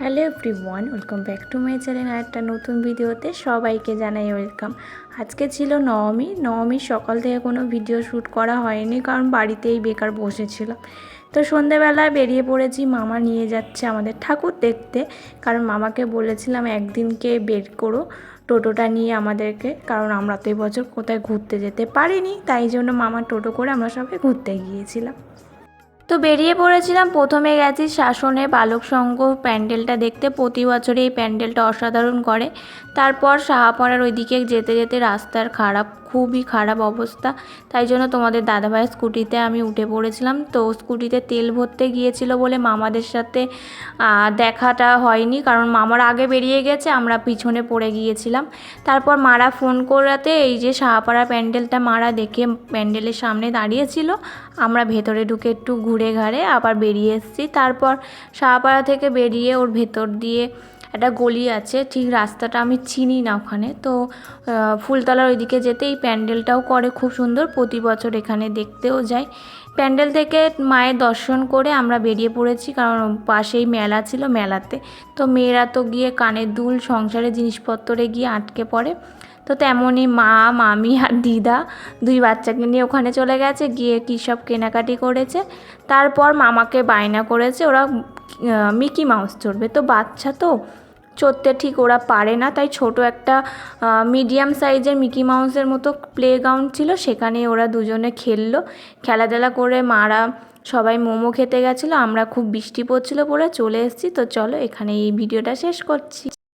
Hello everyone, welcome back to my channel. আর একটা নতুন ভিডিওতে সবাইকে জানাই ওয়েলকাম। আজকে ছিল নবমী সকাল থেকে কোনো ভিডিও শ্যুট করা হয়নি, কারণ বাড়িতেই বেকার বসেছিলাম। তো সন্ধেবেলায় বেরিয়ে পড়েছি, মামা নিয়ে যাচ্ছে আমাদের ঠাকুর দেখতে। কারণ মামাকে বলেছিলাম একদিনকে বের করো টোটোটা নিয়ে আমাদেরকে, কারণ আমরা তো এবছর কোথায় ঘুরতে যেতে পারিনি, তাই জন্য মামা টোটো করে আমরা সবাই ঘুরতে গিয়েছিলাম। তো বেরিয়ে পড়েছিলাম। প্রথমে গেছি শাসনে বালক সংঘ প্যান্ডেলটা দেখতে। প্রতি বছরে এই প্যান্ডেলটা অসাধারণ করে। তারপর সাহাপাড়ার ওইদিকে যেতে যেতে রাস্তার খুবই খারাপ অবস্থা, তাই জন্য তোমাদের দাদাভাইয়ের স্কুটিতে আমি উঠে পড়েছিলাম। তো স্কুটিতে তেল ভরতে গিয়েছিল বলে মামাদের সাথে দেখাটা হয়নি, কারণ মামারা আগে বেরিয়ে গেছে, আমরা পিছনে পড়ে গিয়েছিলাম। তারপর মারা ফোন করাতে এই যে সাহাপাড়া প্যান্ডেলটা মারা দেখে প্যান্ডেলের সামনে দাঁড়িয়েছিল। আমরা ভেতরে ঢুকে একটু ঘুরে ঘাড়ে আবার বেরিয়ে এসেছি। তারপর সাহাপাড়া থেকে বেরিয়ে ওর ভেতর দিয়ে একটা গলি আছে, ঠিক রাস্তাটা আমি চিনি না ওখানে। তো ফুলতলার ওইদিকে যেতে এই প্যান্ডেলটাও করে খুব সুন্দর, প্রতি বছর এখানে দেখতেও যাই। প্যান্ডেল থেকে মায়ের দর্শন করে আমরা বেরিয়ে পড়েছি, কারণ পাশেই মেলা ছিল, মেলাতে তো মেয়েরা তো গিয়ে কানের দুল সংসারের জিনিসপত্রে গিয়ে আটকে পড়ে। তো তেমনই মা, মামি আর দিদা দুই বাচ্চাকে নিয়ে ওখানে চলে গেছে, গিয়ে কী সব কেনাকাটি করেছে। তারপর মামাকে বায়না করেছে ওরা মিকি মাউস চড়বে। তো বাচ্চা তো চড়তে ঠিক ওরা পারে না, তাই ছোট একটা মিডিয়াম সাইজের মিকি মাউসের মতো প্লে গ্রাউন্ড ছিল, সেখানে ওরা দুজনে খেলাধুলা করে মারা সবাই মোমো খেতে গেছিলো। আমরা খুব বৃষ্টি পড়ছিল বলে চলে এসেছি। তো চলো এখানে এই ভিডিওটা শেষ করছি।